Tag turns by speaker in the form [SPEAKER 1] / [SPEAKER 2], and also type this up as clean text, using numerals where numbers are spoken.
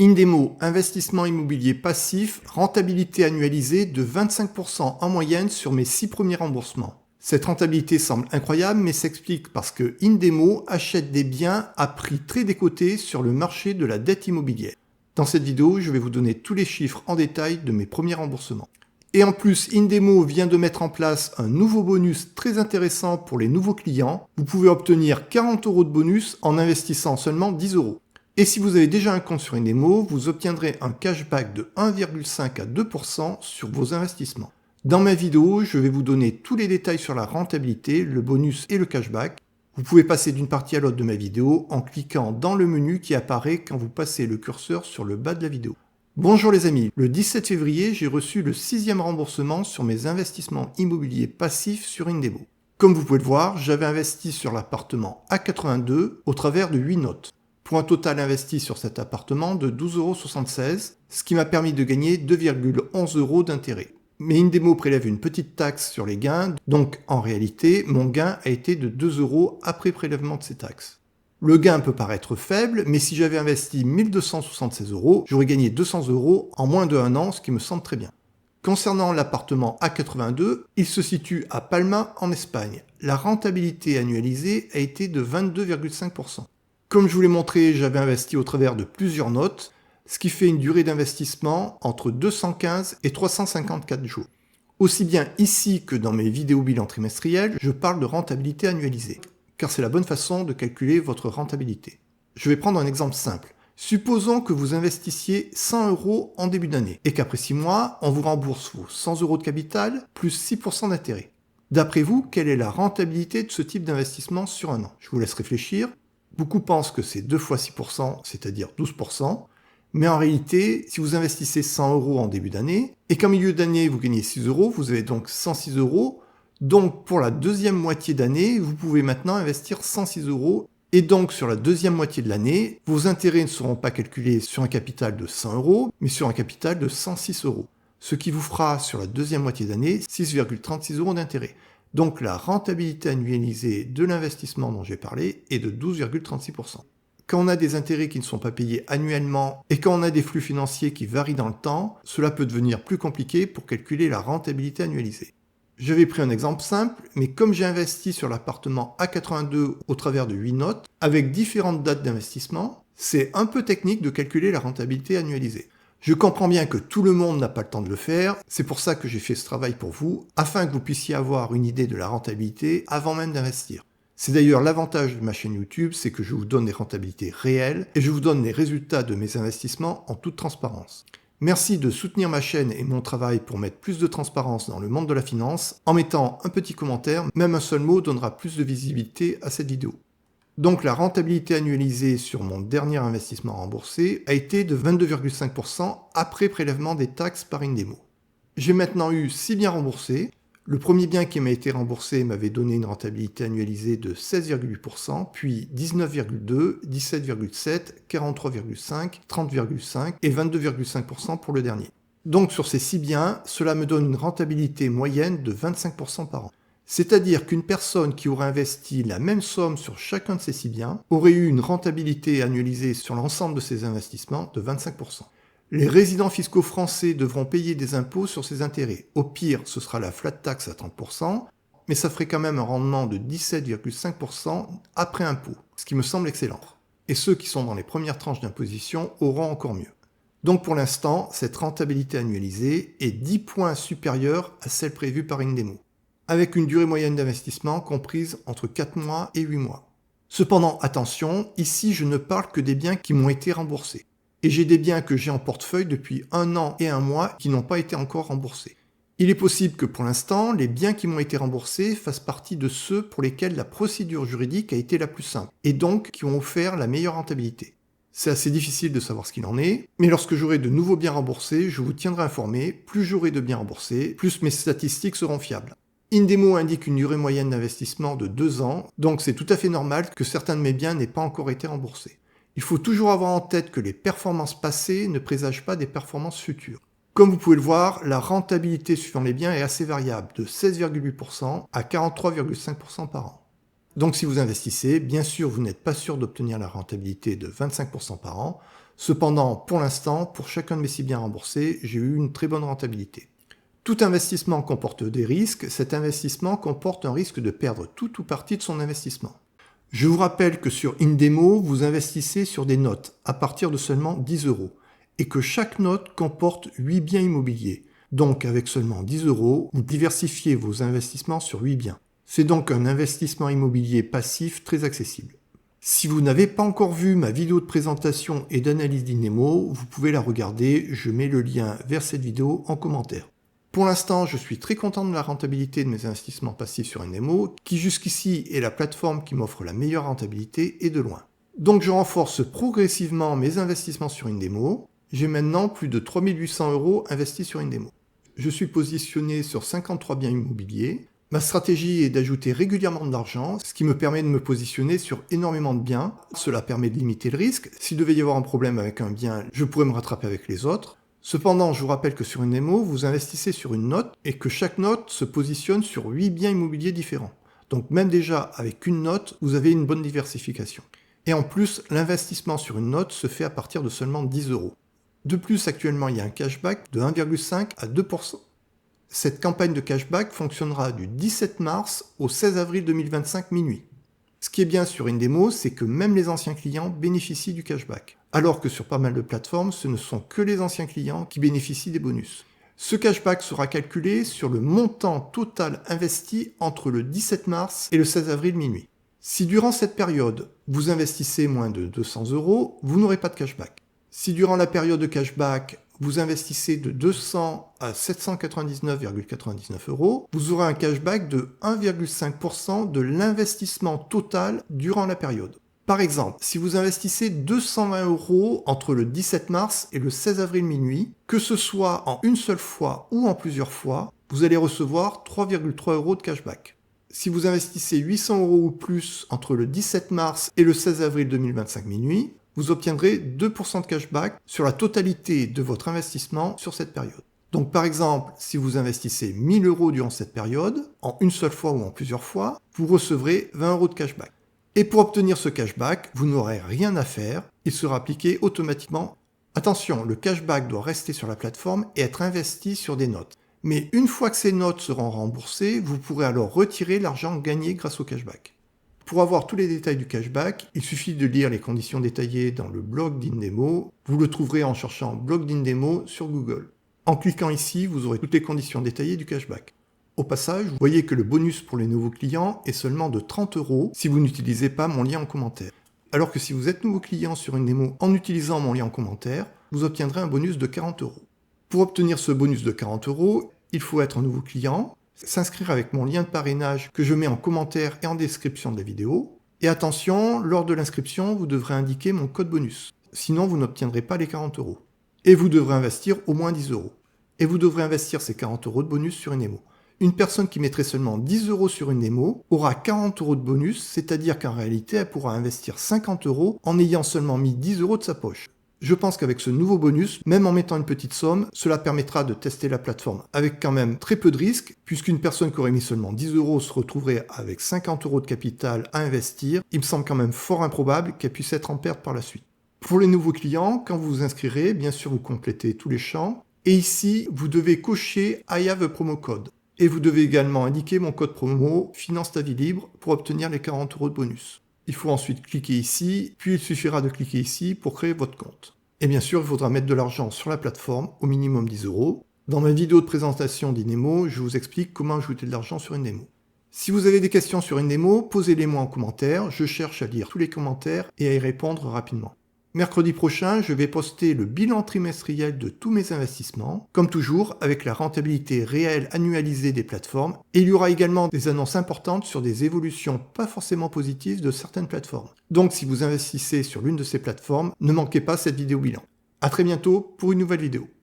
[SPEAKER 1] Indemo, investissement immobilier passif, rentabilité annualisée de 25% en moyenne sur mes 6 premiers remboursements. Cette rentabilité semble incroyable, mais s'explique parce que Indemo achète des biens à prix très décoté sur le marché de la dette immobilière. Dans cette vidéo, je vais vous donner tous les chiffres en détail de mes premiers remboursements. Et en plus, Indemo vient de mettre en place un nouveau bonus très intéressant pour les nouveaux clients. Vous pouvez obtenir 40 € de bonus en investissant seulement 10 €. Et si vous avez déjà un compte sur Indemo, vous obtiendrez un cashback de 1,5 à 2% sur vos investissements. Dans ma vidéo, je vais vous donner tous les détails sur la rentabilité, le bonus et le cashback. Vous pouvez passer d'une partie à l'autre de ma vidéo en cliquant dans le menu qui apparaît quand vous passez le curseur sur le bas de la vidéo. Bonjour les amis, le 17 février, j'ai reçu le 6e remboursement sur mes investissements immobiliers passifs sur Indemo. Comme vous pouvez le voir, j'avais investi sur l'appartement A82 au travers de 8 notes, pour un total investi sur cet appartement de 12,76 €, ce qui m'a permis de gagner 2,11 € d'intérêt. Mais Indemo prélève une petite taxe sur les gains, donc en réalité, mon gain a été de 2 € après prélèvement de ces taxes. Le gain peut paraître faible, mais si j'avais investi 1276 €, j'aurais gagné 200 € en moins de 1 an, ce qui me semble très bien. Concernant l'appartement A82, il se situe à Palma, en Espagne. La rentabilité annualisée a été de 22,5%. Comme je vous l'ai montré, j'avais investi au travers de plusieurs notes, ce qui fait une durée d'investissement entre 215 et 354 jours. Aussi bien ici que dans mes vidéos bilan trimestriels, je parle de rentabilité annualisée, car c'est la bonne façon de calculer votre rentabilité. Je vais prendre un exemple simple. Supposons que vous investissiez 100 € en début d'année, et qu'après 6 mois, on vous rembourse vos 100 € de capital, plus 6% d'intérêt. D'après vous, quelle est la rentabilité de ce type d'investissement sur un an? Je vous laisse réfléchir. Beaucoup pensent que c'est 2 fois 6%, c'est-à-dire 12%. Mais en réalité, si vous investissez 100 € en début d'année, et qu'en milieu d'année, vous gagnez 6 €, vous avez donc 106 €. Donc, pour la deuxième moitié d'année, vous pouvez maintenant investir 106 €. Et donc, sur la deuxième moitié de l'année, vos intérêts ne seront pas calculés sur un capital de 100 €, mais sur un capital de 106 €. Ce qui vous fera, sur la deuxième moitié d'année, 6,36 € d'intérêt. Donc, la rentabilité annualisée de l'investissement dont j'ai parlé est de 12,36%. Quand on a des intérêts qui ne sont pas payés annuellement et quand on a des flux financiers qui varient dans le temps, cela peut devenir plus compliqué pour calculer la rentabilité annualisée. J'avais pris un exemple simple, mais comme j'ai investi sur l'appartement A82 au travers de 8 notes, avec différentes dates d'investissement, c'est un peu technique de calculer la rentabilité annualisée. Je comprends bien que tout le monde n'a pas le temps de le faire, c'est pour ça que j'ai fait ce travail pour vous, afin que vous puissiez avoir une idée de la rentabilité avant même d'investir. C'est d'ailleurs l'avantage de ma chaîne YouTube, c'est que je vous donne des rentabilités réelles et je vous donne les résultats de mes investissements en toute transparence. Merci de soutenir ma chaîne et mon travail pour mettre plus de transparence dans le monde de la finance. En mettant un petit commentaire, même un seul mot donnera plus de visibilité à cette vidéo. Donc la rentabilité annualisée sur mon dernier investissement remboursé a été de 22,5% après prélèvement des taxes par Indemo. J'ai maintenant eu 6 biens remboursés. Le premier bien qui m'a été remboursé m'avait donné une rentabilité annualisée de 16,8%, puis 19,2%, 17,7%, 43,5%, 30,5% et 22,5% pour le dernier. Donc sur ces 6 biens, cela me donne une rentabilité moyenne de 25% par an. C'est-à-dire qu'une personne qui aurait investi la même somme sur chacun de ces 6 biens aurait eu une rentabilité annualisée sur l'ensemble de ses investissements de 25%. Les résidents fiscaux français devront payer des impôts sur ces intérêts. Au pire, ce sera la flat tax à 30%, mais ça ferait quand même un rendement de 17,5% après impôt, ce qui me semble excellent. Et ceux qui sont dans les premières tranches d'imposition auront encore mieux. Donc pour l'instant, cette rentabilité annualisée est 10 points supérieure à celle prévue par Indemo, avec une durée moyenne d'investissement comprise entre 4 mois et 8 mois. Cependant, attention, ici je ne parle que des biens qui m'ont été remboursés. Et j'ai des biens que j'ai en portefeuille depuis 1 an et 1 mois qui n'ont pas été encore remboursés. Il est possible que pour l'instant, les biens qui m'ont été remboursés fassent partie de ceux pour lesquels la procédure juridique a été la plus simple, et donc qui ont offert la meilleure rentabilité. C'est assez difficile de savoir ce qu'il en est, mais lorsque j'aurai de nouveaux biens remboursés, je vous tiendrai informé. Plus j'aurai de biens remboursés, plus mes statistiques seront fiables. Indemo indique une durée moyenne d'investissement de 2 ans, donc c'est tout à fait normal que certains de mes biens n'aient pas encore été remboursés. Il faut toujours avoir en tête que les performances passées ne présagent pas des performances futures. Comme vous pouvez le voir, la rentabilité suivant les biens est assez variable, de 16,8% à 43,5% par an. Donc si vous investissez, bien sûr vous n'êtes pas sûr d'obtenir la rentabilité de 25% par an. Cependant, pour l'instant, pour chacun de mes 6 biens remboursés, j'ai eu une très bonne rentabilité. Tout investissement comporte des risques, cet investissement comporte un risque de perdre tout ou partie de son investissement. Je vous rappelle que sur Indemo, vous investissez sur des notes à partir de seulement 10 € et que chaque note comporte 8 biens immobiliers. Donc avec seulement 10 €, vous diversifiez vos investissements sur 8 biens. C'est donc un investissement immobilier passif très accessible. Si vous n'avez pas encore vu ma vidéo de présentation et d'analyse d'Indemo, vous pouvez la regarder, je mets le lien vers cette vidéo en commentaire. Pour l'instant, je suis très content de la rentabilité de mes investissements passifs sur Indemo, qui jusqu'ici est la plateforme qui m'offre la meilleure rentabilité et de loin. Donc je renforce progressivement mes investissements sur Indemo. J'ai maintenant plus de 3800 € investis sur Indemo. Je suis positionné sur 53 biens immobiliers. Ma stratégie est d'ajouter régulièrement de l'argent, ce qui me permet de me positionner sur énormément de biens. Cela permet de limiter le risque. S'il devait y avoir un problème avec un bien, je pourrais me rattraper avec les autres. Cependant, je vous rappelle que sur Indemo, vous investissez sur une note et que chaque note se positionne sur 8 biens immobiliers différents. Donc même déjà avec une note, vous avez une bonne diversification. Et en plus, l'investissement sur une note se fait à partir de seulement 10 €. De plus, actuellement, il y a un cashback de 1,5 à 2%. Cette campagne de cashback fonctionnera du 17 mars au 16 avril 2025 minuit. Ce qui est bien sur Indemo, c'est que même les anciens clients bénéficient du cashback. Alors que sur pas mal de plateformes, ce ne sont que les anciens clients qui bénéficient des bonus. Ce cashback sera calculé sur le montant total investi entre le 17 mars et le 16 avril minuit. Si durant cette période, vous investissez moins de 200 €, vous n'aurez pas de cashback. Si durant la période de cashback, vous investissez de 200 à 799,99 €, vous aurez un cashback de 1,5% de l'investissement total durant la période. Par exemple, si vous investissez 220 € entre le 17 mars et le 16 avril minuit, que ce soit en une seule fois ou en plusieurs fois, vous allez recevoir 3,3 € de cashback. Si vous investissez 800 € ou plus entre le 17 mars et le 16 avril 2025 minuit, vous obtiendrez 2% de cashback sur la totalité de votre investissement sur cette période. Donc par exemple, si vous investissez 1000 € durant cette période, en une seule fois ou en plusieurs fois, vous recevrez 20 € de cashback. Et pour obtenir ce cashback, vous n'aurez rien à faire, il sera appliqué automatiquement. Attention, le cashback doit rester sur la plateforme et être investi sur des notes. Mais une fois que ces notes seront remboursées, vous pourrez alors retirer l'argent gagné grâce au cashback. Pour avoir tous les détails du cashback, il suffit de lire les conditions détaillées dans le blog d'Indemo. Vous le trouverez en cherchant blog d'Indemo sur Google. En cliquant ici, vous aurez toutes les conditions détaillées du cashback. Au passage, vous voyez que le bonus pour les nouveaux clients est seulement de 30 € si vous n'utilisez pas mon lien en commentaire. Alors que si vous êtes nouveau client sur Indemo en utilisant mon lien en commentaire, vous obtiendrez un bonus de 40 €. Pour obtenir ce bonus de 40 €, il faut être un nouveau client, s'inscrire avec mon lien de parrainage que je mets en commentaire et en description de la vidéo. Et attention, lors de l'inscription, vous devrez indiquer mon code bonus. Sinon, vous n'obtiendrez pas les 40 €. Et vous devrez investir au moins 10 €. Et vous devrez investir ces 40 € de bonus sur Indemo. Une personne qui mettrait seulement 10 € sur Indemo aura 40 € de bonus, c'est-à-dire qu'en réalité, elle pourra investir 50 € en ayant seulement mis 10 € de sa poche. Je pense qu'avec ce nouveau bonus, même en mettant une petite somme, cela permettra de tester la plateforme avec quand même très peu de risques, puisqu'une personne qui aurait mis seulement 10 € se retrouverait avec 50 € de capital à investir. Il me semble quand même fort improbable qu'elle puisse être en perte par la suite. Pour les nouveaux clients, quand vous vous inscrirez, bien sûr vous complétez tous les champs, et ici, vous devez cocher I have a promo code. Et vous devez également indiquer mon code promo Finance ta vie libre pour obtenir les 40 € de bonus. Il faut ensuite cliquer ici, puis il suffira de cliquer ici pour créer votre compte. Et bien sûr, il faudra mettre de l'argent sur la plateforme, au minimum 10 €. Dans ma vidéo de présentation d'Indemo, je vous explique comment ajouter de l'argent sur Indemo. Si vous avez des questions sur Indemo, posez-les-moi en commentaire, je cherche à lire tous les commentaires et à y répondre rapidement. Mercredi prochain, je vais poster le bilan trimestriel de tous mes investissements, comme toujours avec la rentabilité réelle annualisée des plateformes, et il y aura également des annonces importantes sur des évolutions pas forcément positives de certaines plateformes. Donc si vous investissez sur l'une de ces plateformes, ne manquez pas cette vidéo bilan. À très bientôt pour une nouvelle vidéo.